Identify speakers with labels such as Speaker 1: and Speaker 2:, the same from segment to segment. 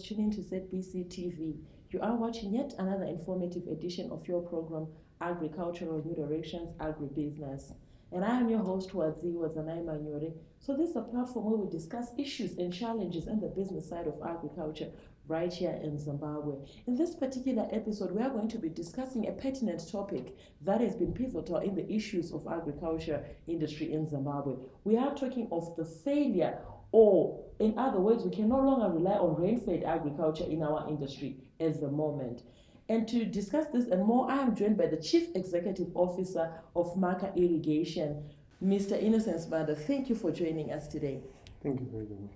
Speaker 1: tuning to ZBC TV. You are watching yet another informative edition of your program, Agricultural New Directions, Agribusiness. And I am your host, Wadzanai Manyore. So this is a platform where we discuss issues and challenges in the business side of agriculture right here in Zimbabwe. In this particular episode, we are going to be discussing a pertinent topic that has been pivotal in the issues of agriculture industry in Zimbabwe. We are talking of the failure, or in other words, we can no longer rely on rain-fed agriculture in our industry at the moment. And to discuss this and more, I am joined by the Chief Executive Officer of Maka Irrigation, Mr. Innocent Mada. Thank you for joining us today.
Speaker 2: Thank you very much.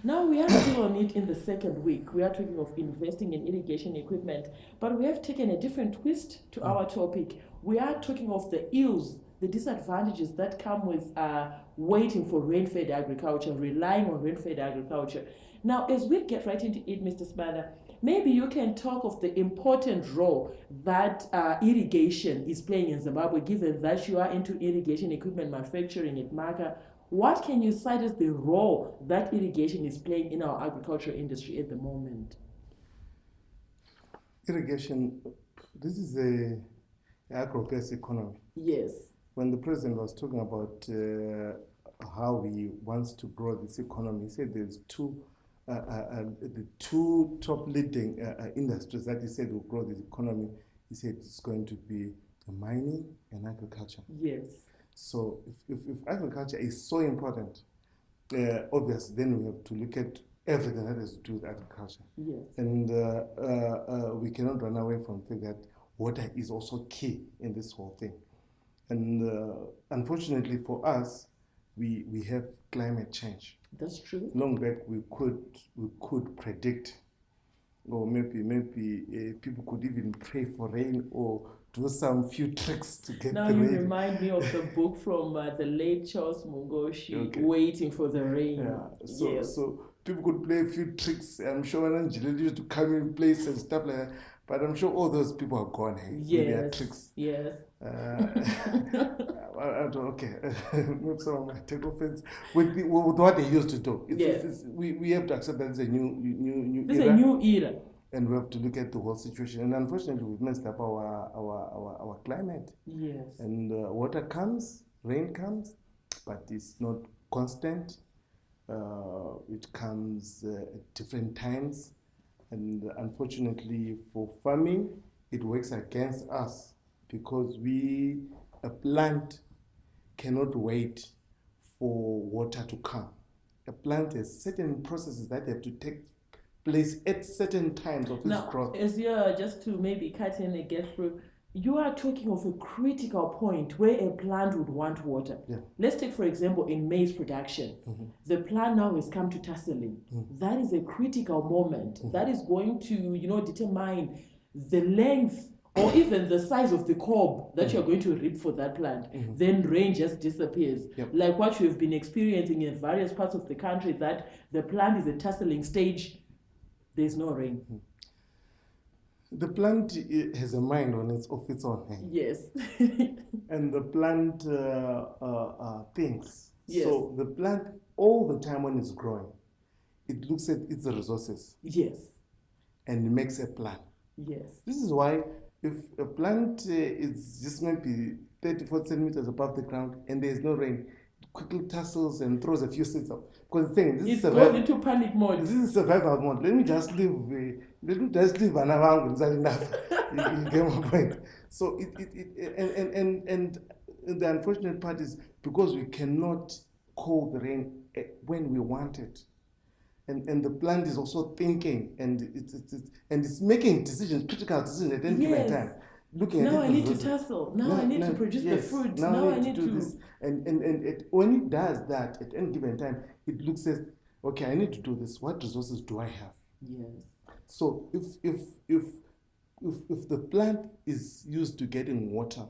Speaker 1: Now we are still on it in the second week. We are talking of investing in irrigation equipment, but we have taken a different twist to our topic. We are talking of the ills, the disadvantages that come with waiting for rain-fed agriculture, relying on rain-fed agriculture. Now, as we get right into it, Mr. Spanner, maybe you can talk of the important role that irrigation is playing in Zimbabwe, given that you are into irrigation equipment manufacturing at Maca. What can you cite as the role that irrigation is playing in our agricultural industry at the moment?
Speaker 2: Irrigation, this is an agro-based economy.
Speaker 1: Yes.
Speaker 2: When the president was talking about how he wants to grow this economy, he said there's the two top leading industries that he said will grow this economy. He said it's going to be mining and agriculture.
Speaker 1: Yes.
Speaker 2: So if agriculture is so important, obviously then we have to look at everything that has to do with agriculture.
Speaker 1: Yes.
Speaker 2: And we cannot run away from the fact that water is also key in this whole thing. And unfortunately for us, we have climate change.
Speaker 1: That's true.
Speaker 2: Long back we could predict, or maybe people could even pray for rain or do some few tricks to get
Speaker 1: now
Speaker 2: the rain.
Speaker 1: Now you remind me of the book from the late Charles Mungoshi, Waiting for the Rain.
Speaker 2: Yeah. So people could play a few tricks. I'm sure when Angelina used to come in place and stuff like that. But I'm sure all those people are gone. Hey,
Speaker 1: yes.
Speaker 2: With their tricks.
Speaker 1: Yes.
Speaker 2: Okay. Maybe someone might take offense with what they used to do. We have to accept that it's a new
Speaker 1: it's
Speaker 2: era.
Speaker 1: A new era.
Speaker 2: And we have to look at the whole situation. And unfortunately, we've messed up our climate.
Speaker 1: Yes.
Speaker 2: And water comes, rain comes, but it's not constant. It comes at different times. And unfortunately for farming, it works against us because a plant cannot wait for water to come. A plant has certain processes that have to take place at certain times of its growth.
Speaker 1: As you're just to maybe cut in and get through, you are talking of a critical point where a plant would want water.
Speaker 2: Yeah.
Speaker 1: Let's take, for example, in maize production. Mm-hmm. The plant now has come to tasseling. Mm-hmm. That is a critical moment. Mm-hmm. That is going to, determine the length or even the size of the cob that you're going to reap for that plant. Mm-hmm. Then rain just disappears. Yep. Like what you've been experiencing in various parts of the country, that the plant is at tasseling stage, there's no rain. Mm-hmm.
Speaker 2: The plant has a mind of its own.
Speaker 1: Yes.
Speaker 2: And the plant thinks.
Speaker 1: Yes.
Speaker 2: So the plant, all the time when it's growing, it looks at its resources.
Speaker 1: Yes.
Speaker 2: And makes a plan.
Speaker 1: Yes.
Speaker 2: This is why if a plant is just maybe 30-40 centimeters above the ground and there is no rain, it quickly tussles and throws a few seeds up. Because the thing,
Speaker 1: it goes into panic mode.
Speaker 2: This is survival mode. Let me just leave another enough. You get my point. So and the unfortunate part is because we cannot call the rain when we want it. And the plant is also thinking and it's making decisions, critical decisions at any given time.
Speaker 1: Now I need to tussle. Now I need to produce the fruit. Now I need to
Speaker 2: do this. And when it does that at any given time, it looks at, okay, I need to do this. What resources do I have?
Speaker 1: Yes.
Speaker 2: So if the plant is used to getting water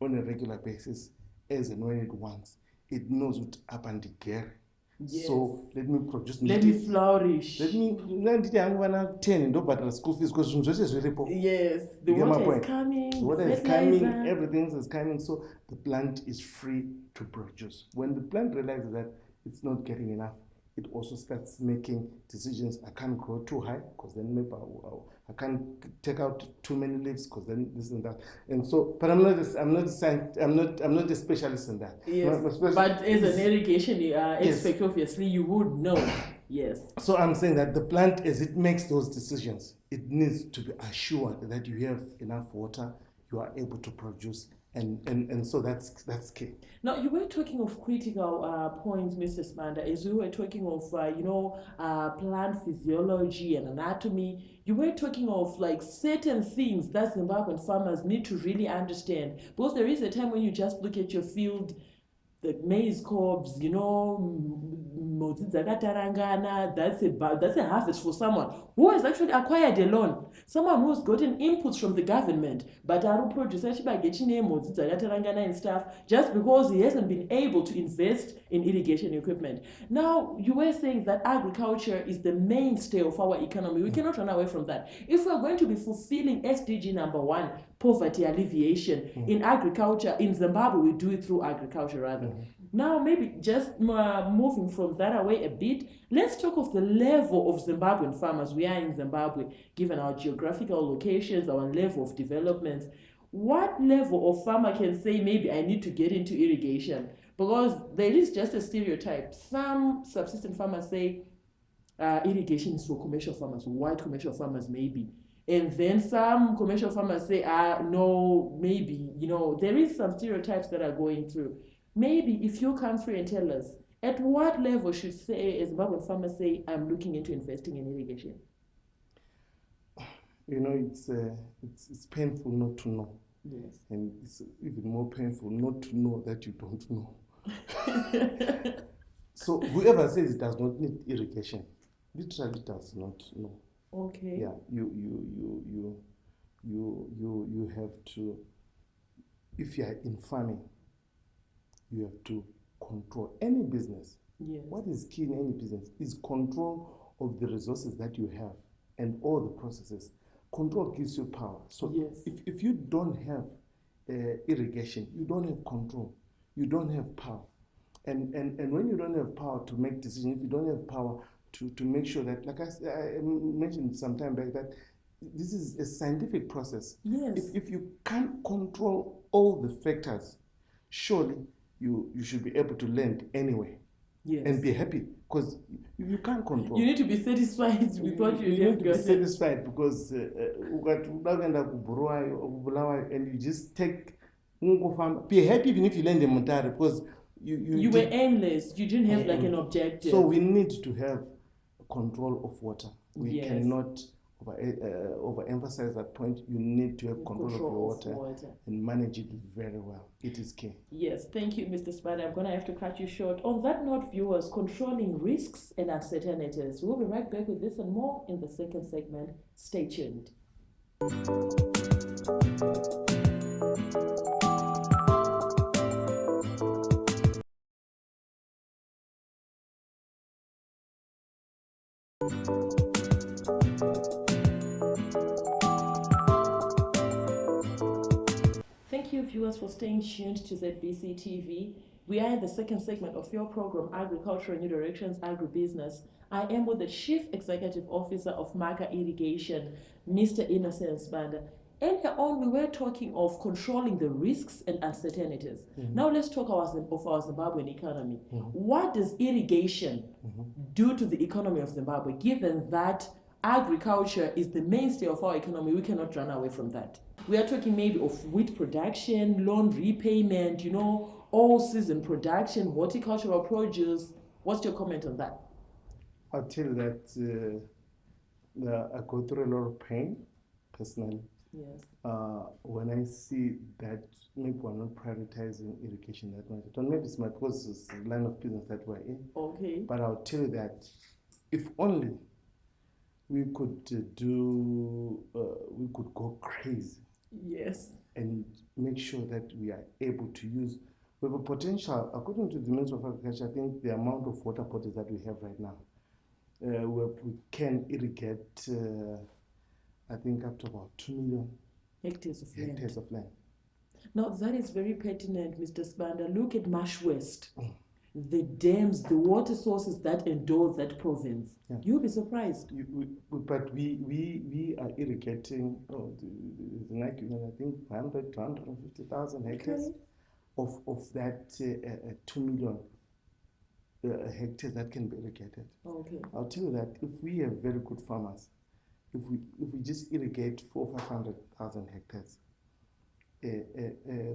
Speaker 2: on a regular basis, as and when it wants, it knows what up and gear.
Speaker 1: Yes.
Speaker 2: So let me produce.
Speaker 1: Let me flourish.
Speaker 2: I'm gonna 10 but school fees because is very poor.
Speaker 1: Yes, the water is coming.
Speaker 2: The water is coming. Everything is coming. So the plant is free to produce. When the plant realizes that it's not getting enough, it also starts making decisions. I can't grow too high because then maybe I can't take out too many leaves because then this and that. And so, but I'm not a specialist in that.
Speaker 1: Yes, but as an irrigation expert, obviously you would know. Yes.
Speaker 2: So I'm saying that the plant, as it makes those decisions, it needs to be assured that you have enough water, you are able to produce, and so that's key.
Speaker 1: Now, you were talking of critical points, Mr. Spanda, as we were talking of, plant physiology and anatomy. You were talking of like certain things that Zimbabwean farmers need to really understand. Because there is a time when you just look at your field, the maize cobs, that's a harvest for someone who has actually acquired a loan, someone who's gotten inputs from the government, but producer and stuff just because he hasn't been able to invest in irrigation equipment. Now, you were saying that agriculture is the mainstay of our economy. We cannot run away from that. If we're going to be fulfilling SDG number 1, poverty alleviation in agriculture, in Zimbabwe, we do it through agriculture rather. Now, maybe just moving from that away a bit, let's talk of the level of Zimbabwean farmers. We are in Zimbabwe, given our geographical locations, our level of developments. What level of farmer can say, maybe I need to get into irrigation? Because there is just a stereotype. Some subsistence farmers say irrigation is for commercial farmers, white commercial farmers maybe. And then some commercial farmers say, no, maybe, there is some stereotypes that are going through. Maybe if you come through and tell us, at what level should say, as Zimbabwean farmers say, I'm looking into investing in irrigation?
Speaker 2: It's painful not to know.
Speaker 1: Yes.
Speaker 2: And it's even more painful not to know that you don't know. So whoever says it does not need irrigation, literally does not know.
Speaker 1: Okay.
Speaker 2: Yeah, you have to, if you are in farming, you have to control any business.
Speaker 1: Yes.
Speaker 2: What is key in any business is control of the resources that you have and all the processes. Control gives you power. So
Speaker 1: yes.
Speaker 2: if you don't have irrigation, you don't have control, you don't have power. And when you don't have power to make decisions, if you don't have power to make sure that, like I mentioned some time back, that this is a scientific process.
Speaker 1: Yes.
Speaker 2: If you can't control all the factors, surely you should be able to lend anyway.
Speaker 1: Yes.
Speaker 2: And be happy, because you can't control.
Speaker 1: You need to be satisfied with what you
Speaker 2: need to be satisfied, because and you just take, be happy even if you lend a mutare, because you
Speaker 1: were aimless. You didn't have like an objective.
Speaker 2: So we need to have control of water. We
Speaker 1: yes.
Speaker 2: cannot overemphasize that point. You need to have control of your water and manage it very well. It is key.
Speaker 1: Yes, thank you, Mr. Spider. I'm going to have to cut you short. On that note, viewers, controlling risks and uncertainties. We'll be right back with this and more in the second segment. Stay tuned. Thank you, viewers, for staying tuned to ZBC TV. We are in the second segment of your program, Agricultural New Directions, Agribusiness. I am with the Chief Executive Officer of Maka Irrigation, Mr. Innocent Spanda. Earlier on, we were talking of controlling the risks and uncertainties. Mm-hmm. Now let's talk of our Zimbabwean economy. Mm-hmm. What does irrigation do to the economy of Zimbabwe, given that agriculture is the mainstay of our economy? We cannot run away from that. We are talking maybe of wheat production, loan repayment, all-season production, horticultural produce. What's your comment on that?
Speaker 2: I'll tell you that I go through a lot of pain, personally.
Speaker 1: Yes.
Speaker 2: When I see that maybe we're not prioritizing irrigation that much. I don't know, maybe it's because it's the line of business that we're in.
Speaker 1: Okay.
Speaker 2: But I'll tell you that if only we could we could go crazy.
Speaker 1: Yes.
Speaker 2: And make sure that we are able to use, we have a potential, according to the Ministry of Agriculture, I think the amount of water bodies that we have right now, we can irrigate, I think, up to about 2 million
Speaker 1: hectares of land.
Speaker 2: land.
Speaker 1: Now, that is very pertinent, Mr. Spanda. Look at Marsh West. the dams, the water sources that endorse that province.
Speaker 2: Yeah.
Speaker 1: You'll be surprised.
Speaker 2: But we are irrigating, like, I think 100 to 150,000 hectares.
Speaker 1: Okay.
Speaker 2: Of that 2 million hectares that can be irrigated.
Speaker 1: Okay.
Speaker 2: I'll tell you that if we have very good farmers, if we just irrigate 400,000 hectares, we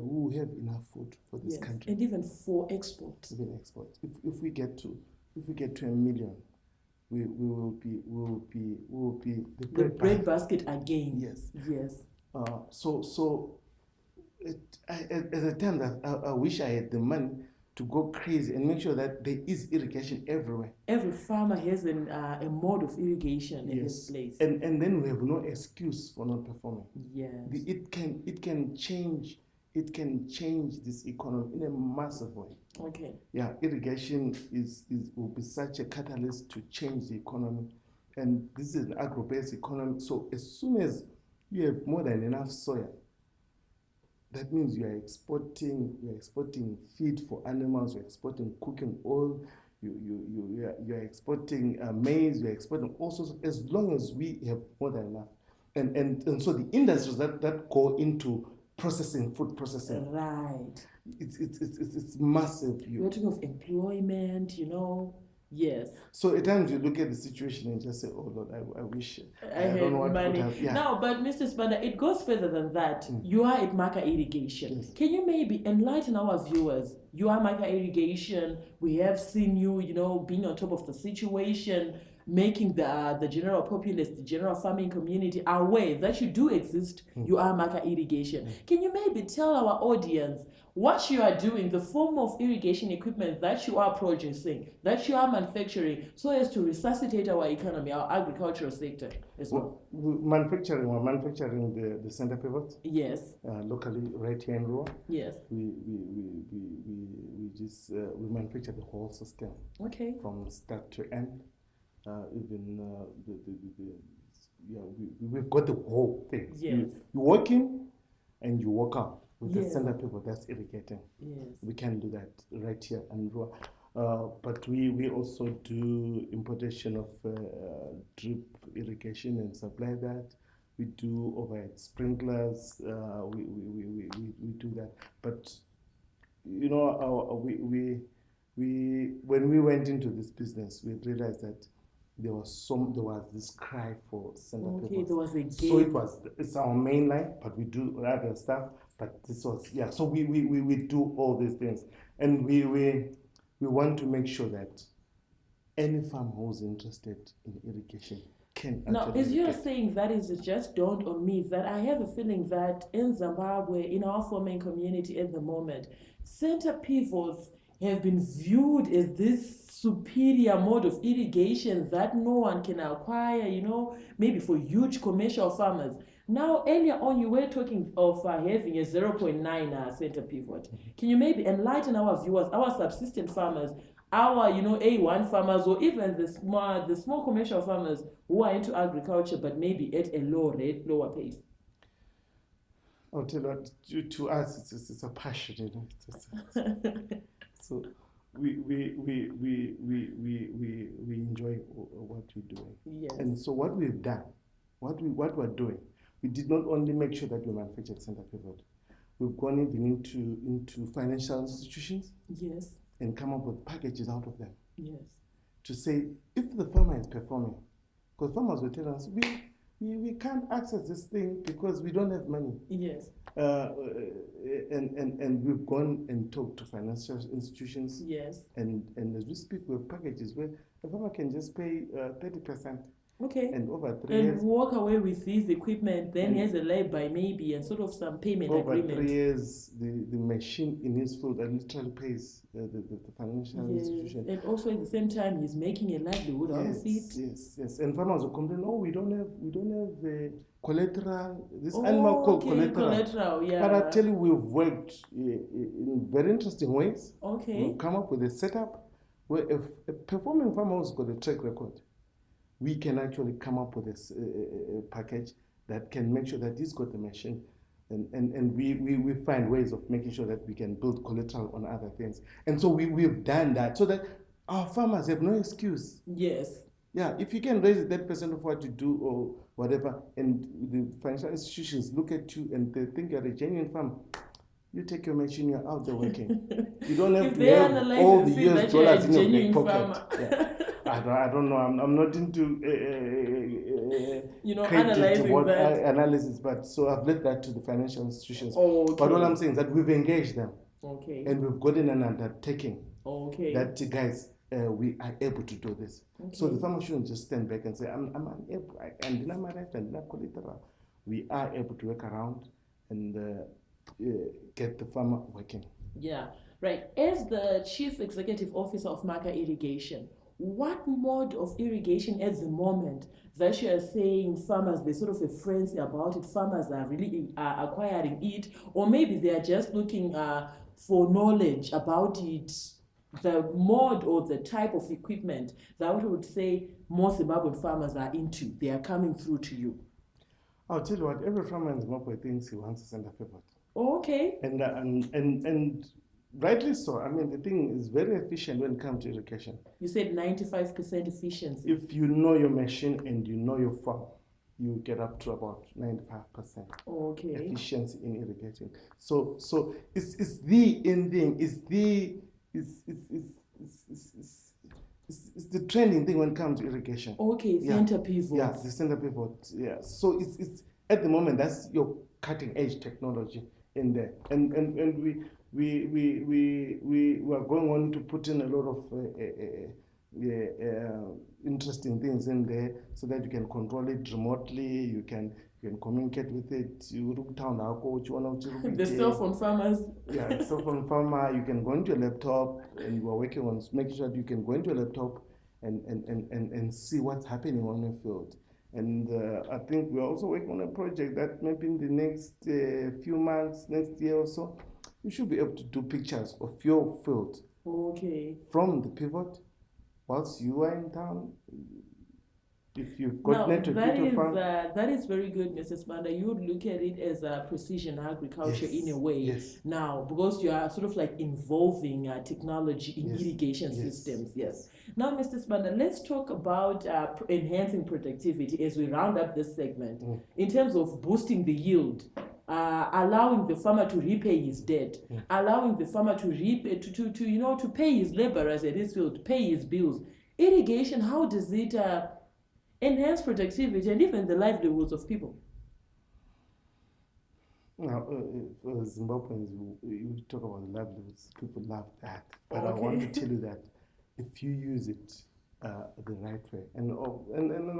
Speaker 2: will have enough food for this country.
Speaker 1: And even for export.
Speaker 2: Even export. If we get to a million, we will be the
Speaker 1: bread basket again.
Speaker 2: Yes.
Speaker 1: Yes.
Speaker 2: So at the time that I wish I had the money to go crazy and make sure that there is irrigation everywhere.
Speaker 1: Every farmer has a mode of irrigation in his place.
Speaker 2: And then we have no excuse for not performing.
Speaker 1: Yes.
Speaker 2: It can change this economy in a massive way.
Speaker 1: Okay.
Speaker 2: Yeah, irrigation will be such a catalyst to change the economy. And this is an agro-based economy. So as soon as you have more than enough soil, that means you are exporting feed for animals, you're exporting cooking oil, you're exporting maize, you're exporting all sorts of, as long as we have more than enough. And so the industries that go into processing, food processing.
Speaker 1: Right.
Speaker 2: It's massive.
Speaker 1: We're talking of employment, Yes.
Speaker 2: So at times you look at the situation and just say, "Oh Lord, I wish
Speaker 1: I don't know what money."
Speaker 2: Would have. Yeah.
Speaker 1: No, but Mr. Spanda, it goes further than that. You are at Maka Irrigation.
Speaker 2: Yes.
Speaker 1: Can you maybe enlighten our viewers? You are Maka Irrigation. We have seen you, being on top of the situation, making the general populace, the general farming community aware that you do exist. You are Maka Irrigation. Can you maybe tell our audience what you are doing, the form of irrigation equipment that you are producing, that you are manufacturing, so as to resuscitate our economy, our agricultural sector as well?
Speaker 2: We're manufacturing the center pivot.
Speaker 1: Yes.
Speaker 2: Locally, right here in Rua.
Speaker 1: Yes.
Speaker 2: We manufacture the whole system.
Speaker 1: Okay.
Speaker 2: From start to end. We've got the whole thing.
Speaker 1: Yes.
Speaker 2: You walk in and you walk out with
Speaker 1: Yes.
Speaker 2: the center pivot that's irrigating.
Speaker 1: Yes.
Speaker 2: We can do that right here in Rua. But we also do importation of drip irrigation and supply that. We do overhead sprinklers. We do that. But when we went into this business, we realized that there was this cry for center pivots.
Speaker 1: Okay, there was a gap.
Speaker 2: So it's our main line, but we do other stuff. But this was So we do all these things, and we want to make sure that any farmer who's interested in irrigation can.
Speaker 1: Now, as you're saying that, is it just dawned on me that I have a feeling that in Zimbabwe, in our farming community at the moment, center pivots have been viewed as this superior mode of irrigation that no one can acquire, maybe for huge commercial farmers. Now, earlier on, you were talking of having a 0.9 center pivot. Can you maybe enlighten our viewers, our subsistence farmers, our, A1 farmers, or even the small commercial farmers who are into agriculture, but maybe at a lower pace?
Speaker 2: I'll tell you, to us, it's a passion, So we enjoy what we're doing.
Speaker 1: Yes.
Speaker 2: And so what we've done, what we're doing, we did not only make sure that we manufactured center pivot. We've gone even into financial institutions.
Speaker 1: Yes.
Speaker 2: And come up with packages out of them.
Speaker 1: Yes.
Speaker 2: To say if the farmer is performing, because farmers will tell us we can't access this thing because we don't have money.
Speaker 1: Yes.
Speaker 2: And we've gone and talked to financial institutions.
Speaker 1: Yes.
Speaker 2: And as we speak, we have packages where the farmer can just pay 30%.
Speaker 1: Okay.
Speaker 2: And over 3 years.
Speaker 1: And walk away with his equipment, then he has a lay-by maybe and sort of some payment agreement.
Speaker 2: Over 3 years, the machine in his field literally pays the financial institution.
Speaker 1: And also at the same time, he's making a livelihood out of it.
Speaker 2: Yes. And farmers will complain, we don't have collateral. This animal called collateral.
Speaker 1: Yeah.
Speaker 2: But I tell you, we've worked in very interesting ways.
Speaker 1: Okay.
Speaker 2: We've come up with a setup where if a performing farmer has got a track record, we can actually come up with a package that can make sure that he's got the machine. And we find ways of making sure that we can build collateral on other things. And so we've done that so that our farmers have no excuse.
Speaker 1: Yes.
Speaker 2: Yeah, if you can raise 30% of what you do or whatever, and the financial institutions look at you and they think you're a genuine farmer, you take your machine, you're out there working. You don't have to have all the US dollars in your back pocket. Yeah. I don't know. I'm not into analysis, but so I've left that to the financial institutions.
Speaker 1: Okay.
Speaker 2: But what I'm saying is that we've engaged them.
Speaker 1: Okay.
Speaker 2: And we've gotten an undertaking.
Speaker 1: Okay.
Speaker 2: That guys, we are able to do this. Okay. So the farmer shouldn't just stand back and say, I'm unable, and then I'm right, and then collateral. We are able to work around and get the farmer working.
Speaker 1: Yeah, right. As the Chief Executive Officer of Maka Irrigation, what mode of irrigation at the moment that you are saying farmers, there's sort of a frenzy about it, farmers are really acquiring it, or maybe they are just looking for knowledge about it, the mode or the type of equipment that we would say most Zimbabwean farmers are into, they are coming through to you?
Speaker 2: I'll tell you what, every farmer in Zimbabwe thinks he wants to send a pivot.
Speaker 1: Okay.
Speaker 2: And rightly so. I mean, the thing is very efficient when it comes to irrigation.
Speaker 1: You said 95% efficiency.
Speaker 2: If you know your machine and you know your farm, you get up to about 95% efficiency in irrigating. So it's the end thing. It's the trending thing when it comes to irrigation.
Speaker 1: Okay, center pivot.
Speaker 2: Yeah, the center pivot. Yeah. So it's at the moment that's your cutting edge technology in there, and we are going on to put in a lot of interesting things in there so that you can control it remotely. You can communicate with it.
Speaker 1: The cell phone farmers.
Speaker 2: Yeah, cell phone farmer. You can go into your laptop, and we're working on making sure that you can go into your laptop and see what's happening on your field. And I think we're also working on a project that maybe in the next few months, next year or so, you should be able to do pictures of your field.
Speaker 1: Okay.
Speaker 2: From the pivot, whilst you are in town. If you've got network with your farm.
Speaker 1: That is very good, Mrs. Manda. You would look at it as a precision agriculture in a way.
Speaker 2: Yes.
Speaker 1: Now, because you are sort of like involving technology in irrigation systems. Yes. Now, Mr. Spanda, let's talk about enhancing productivity as we round up this segment in terms of boosting the yield. Allowing the farmer to repay his debt, allowing the farmer to to pay his laborers at his field, pay his bills. Irrigation, how does it enhance productivity and even the livelihoods of people?
Speaker 2: Now, Zimbabweans, you talk about livelihoods, people love that. But I want to tell you that if you use it the right way, and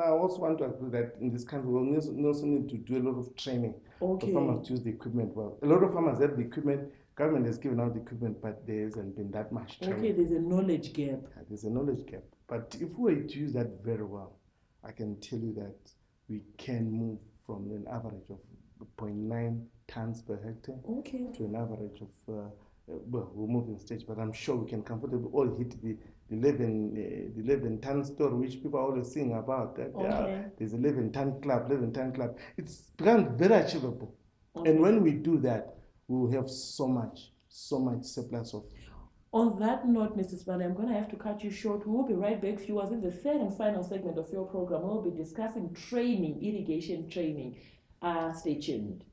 Speaker 2: I also want to agree that in this country we also need to do a lot of training for farmers to use the equipment well. A lot of farmers have the equipment, government has given out the equipment, but there hasn't been that much training.
Speaker 1: Okay, there's a knowledge gap.
Speaker 2: Yeah, there's a knowledge gap. But if we were to use that very well, I can tell you that we can move from an average of 0.9 tons per hectare to an average of, we'll move in stage, but I'm sure we can comfortably all hit the 11 ton story, which people are always sing about. That there's 11 ton club. It's become very achievable. And when we do that, we will have so much surplus of.
Speaker 1: On that note, Mrs. Spanda, I'm going to have to cut you short. We will be right back, viewers. In the third and final segment of your program, we'll be discussing training, irrigation training. Stay tuned.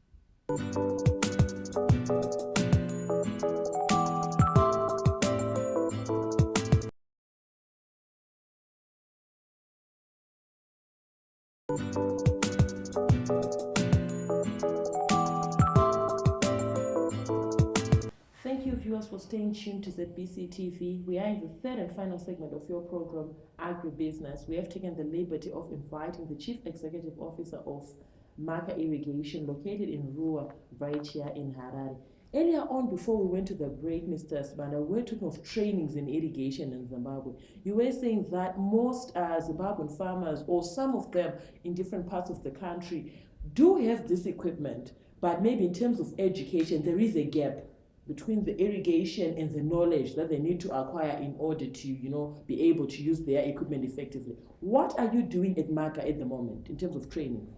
Speaker 1: Thank you, viewers, for staying tuned to ZBC TV. We are in the third and final segment of your program, Agribusiness. We have taken the liberty of inviting the Chief Executive Officer of Maka Irrigation, located in Rua, right here in Harare. Earlier on, before we went to the break, Mr. Spanda, we were talking of trainings in irrigation in Zimbabwe. You were saying that most Zimbabwean farmers, or some of them in different parts of the country, do have this equipment, but maybe in terms of education, there is a gap between the irrigation and the knowledge that they need to acquire in order to, be able to use their equipment effectively. What are you doing at Maca at the moment in terms of training?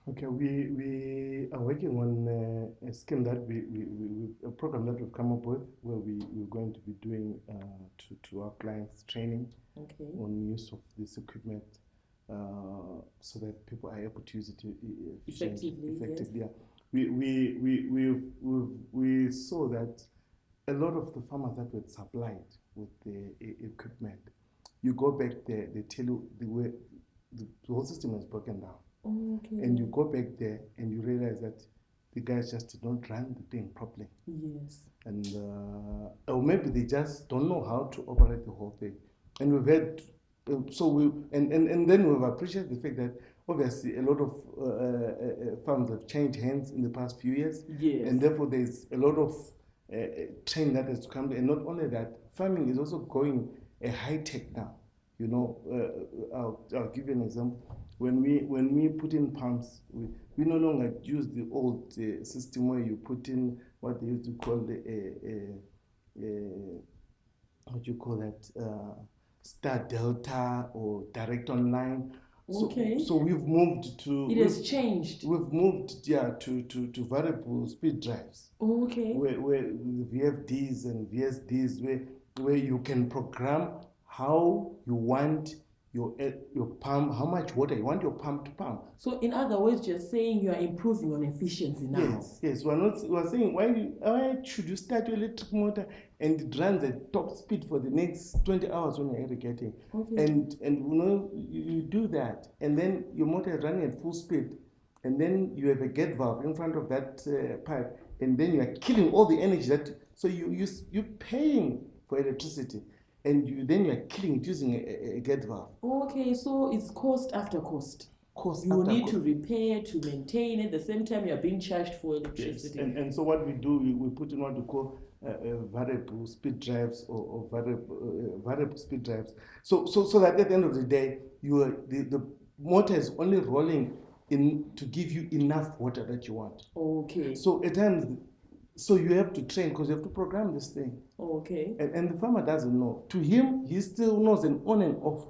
Speaker 2: Okay, we are working on a scheme that a program that we've come up with where we're going to be doing to our clients training
Speaker 1: Okay.
Speaker 2: on use of this equipment so that people are able to use it effectively.
Speaker 1: Yes.
Speaker 2: Yeah. We saw that a lot of the farmers that were supplied with the equipment, you go back there, they tell you the way the whole system is broken down.
Speaker 1: Okay.
Speaker 2: And you go back there and you realize that the guys just did not run the thing properly.
Speaker 1: Yes.
Speaker 2: And or maybe they just don't know how to operate the whole thing. And we've had, and then we've appreciated the fact that obviously a lot of farms have changed hands in the past few years.
Speaker 1: Yes.
Speaker 2: And therefore there's a lot of training that has to come. And not only that, farming is also going a high tech now. You know, I'll give you an example. When we put in pumps, we no longer use the old system where you put in what they used to call the what you call that, star delta or direct online.
Speaker 1: Okay.
Speaker 2: So we've moved to.
Speaker 1: It has changed.
Speaker 2: We've moved, to variable speed drives.
Speaker 1: Okay.
Speaker 2: Where VFDs and VSDs, where you can program how you want your pump, how much water you want your pump to pump.
Speaker 1: So in other words, just saying you are improving on efficiency now.
Speaker 2: Yes. We're saying why should you start your electric motor and it runs at top speed for the next 20 hours when you're irrigating?
Speaker 1: Okay.
Speaker 2: And you do that, and then your motor is running at full speed, and then you have a gate valve in front of that pipe, and then you are killing all the energy so you're paying for electricity. And then you're killing it using a gate valve.
Speaker 1: Okay, so it's cost after cost. You need to repair, to maintain. At the same time, you're being charged for electricity.
Speaker 2: Yes. And so what we do, we put in what we call variable speed drives or variable speed drives. So that at the end of the day, the motor is only rolling in to give you enough water that you want.
Speaker 1: Okay.
Speaker 2: So at times. So you have to train because you have to program this thing.
Speaker 1: Okay.
Speaker 2: And the farmer doesn't know. To him, he still knows an on and off.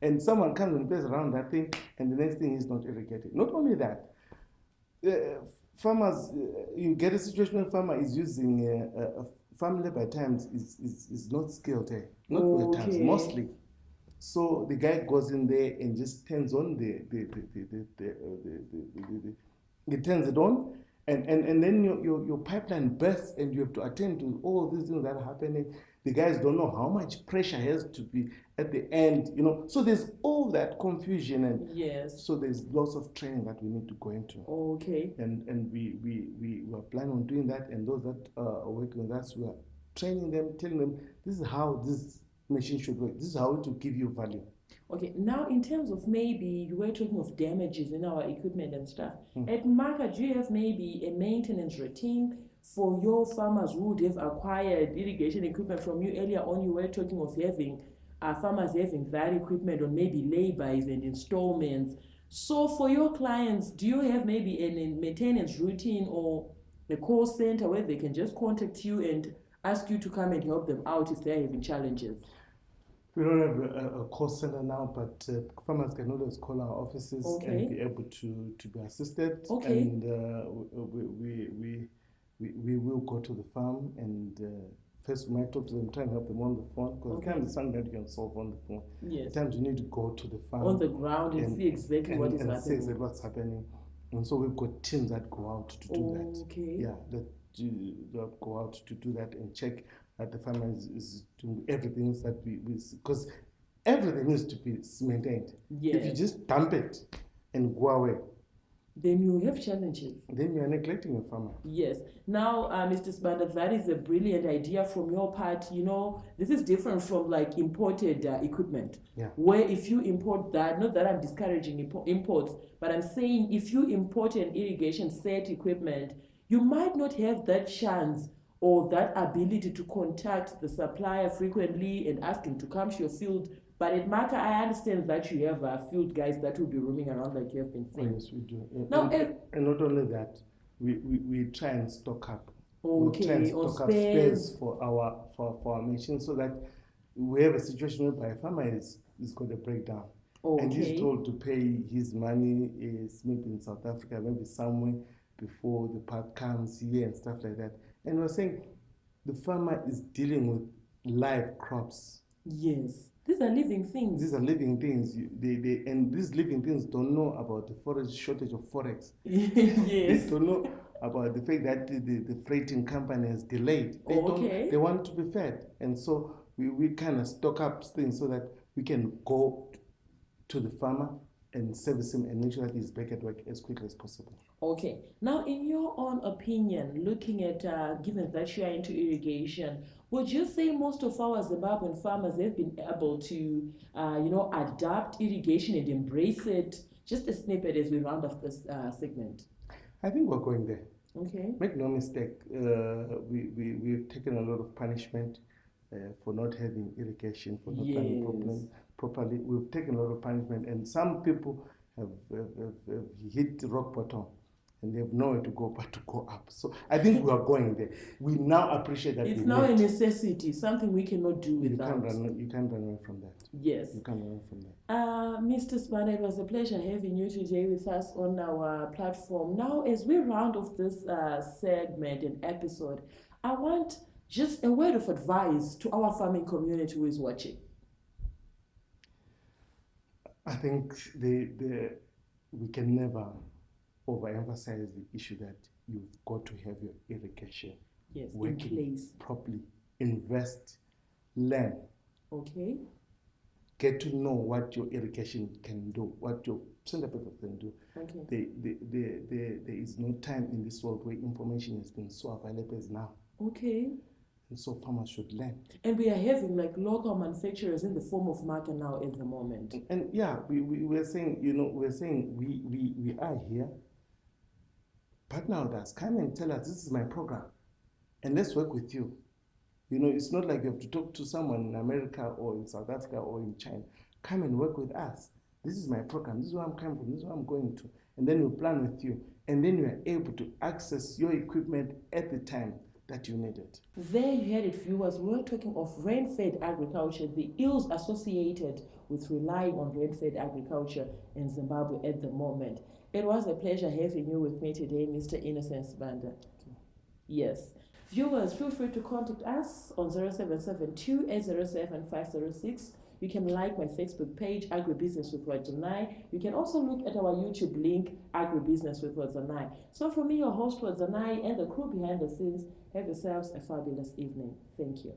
Speaker 2: And someone comes and plays around that thing, and the next thing is not irrigated. Not only that, farmers, you get a situation where farmer is using farm labor at times is not skilled, not all times, mostly. So the guy goes in there and just turns on he turns it on. And then your pipeline bursts and you have to attend to all these things that are happening. The guys don't know how much pressure has to be at the end, So there's all that confusion, and
Speaker 1: yes.
Speaker 2: So there's lots of training that we need to go into.
Speaker 1: Okay.
Speaker 2: And we are planning on doing that, and those that are working with us, we are training them, telling them this is how this machine should work. This is how it will give you value.
Speaker 1: Okay, now in terms of maybe you were talking of damages in our equipment and stuff. At Maca, do you have maybe a maintenance routine for your farmers who would have acquired irrigation equipment from you? Earlier on, you were talking of having farmers having that equipment on maybe laybys and installments. So for your clients, do you have maybe a maintenance routine or a call center where they can just contact you and ask you to come and help them out if they're having challenges?
Speaker 2: We don't have a call center now, but farmers can always call our offices and be able to be assisted.
Speaker 1: Okay.
Speaker 2: And we will go to the farm and first we might talk to them, try and help them on the phone, because sometimes it's something that you can solve on the phone.
Speaker 1: Yes.
Speaker 2: At times you need to go to the farm
Speaker 1: on the ground and see exactly what is happening.
Speaker 2: See exactly what's happening. And so we've got teams that go out to do that.
Speaker 1: Okay.
Speaker 2: Yeah, that go out to do that and check that the farmer is doing everything that because everything needs to be maintained.
Speaker 1: Yes.
Speaker 2: If you just dump it and go away,
Speaker 1: then you have challenges.
Speaker 2: Then you are neglecting your farmer.
Speaker 1: Yes. Now, Mr. Sibanda, that is a brilliant idea from your part. This is different from like imported equipment.
Speaker 2: Yeah.
Speaker 1: Where if you import that, not that I'm discouraging imports, but I'm saying if you import an irrigation set equipment, you might not have that chance or that ability to contact the supplier frequently and ask him to come to your field. But at Maca, I understand that you have field guys that will be roaming around like you have been saying.
Speaker 2: Oh, yes, we do.
Speaker 1: Now,
Speaker 2: and not only that, we try and stock up.
Speaker 1: Okay,
Speaker 2: we try and stock up spares for our machines, so that we have a situation whereby a farmer is got a breakdown. And he's
Speaker 1: Okay.
Speaker 2: told to pay his money is maybe in South Africa, maybe somewhere before the part comes here and stuff like that. And we're saying the farmer is dealing with live crops.
Speaker 1: Yes. These are living things.
Speaker 2: These are living things. And these living things don't know about the forex shortage of forex.
Speaker 1: Yes.
Speaker 2: They don't know about the fact that the freighting company is delayed. They
Speaker 1: Okay.
Speaker 2: They want to be fed. And so we kind of stock up things so that we can go to the farmer and service him and make sure that he's back at work as quickly as possible.
Speaker 1: Okay. Now, in your own opinion, looking at, given that you are into irrigation, would you say most of our Zimbabwean farmers have been able to, adapt irrigation and embrace it? Just a snippet as we round off this segment.
Speaker 2: I think we're going there.
Speaker 1: Okay.
Speaker 2: Make no mistake, we've taken a lot of punishment for not having irrigation, for not planning properly. We've taken a lot of punishment, and some people have hit rock bottom and they have nowhere to go but to go up. So I think we are going there. We now appreciate that.
Speaker 1: It's now a necessity, something we cannot do without.
Speaker 2: You can't run away from that.
Speaker 1: Yes.
Speaker 2: You can't run away from that.
Speaker 1: Mr. Sibanda, it was a pleasure having you today with us on our platform. Now, as we round off this segment and episode, I want just a word of advice to our farming community who is watching.
Speaker 2: I think we can never overemphasize the issue that you've got to have your irrigation working properly. Invest, learn.
Speaker 1: Okay.
Speaker 2: Get to know what your irrigation can do, what your center paper can do.
Speaker 1: Okay.
Speaker 2: There is no time in this world where information has been so available as now.
Speaker 1: Okay.
Speaker 2: And so farmers should learn.
Speaker 1: And we are having like local manufacturers in the form of Maca now at the moment.
Speaker 2: And yeah, we're saying, we are here. Partner with us, come and tell us, this is my program. And let's work with you. It's not like you have to talk to someone in America or in South Africa or in China. Come and work with us. This is my program. This is where I'm coming from. This is where I'm going to. And then we'll plan with you. And then you are able to access your equipment at the time that you need it.
Speaker 1: There you had it, viewers. We were talking of rain-fed agriculture, the ills associated with relying on rain-fed agriculture in Zimbabwe at the moment. It was a pleasure having you with me today, Mr. Innocent Sibanda. Yes. Viewers, feel free to contact us on 0772-807-506. You can like my Facebook page, Agribusiness with Wadzanai. You can also look at our YouTube link, Agribusiness with Wadzanai. So from me, your host Wadzanai, and the crew behind the scenes, have yourselves a fabulous evening. Thank you.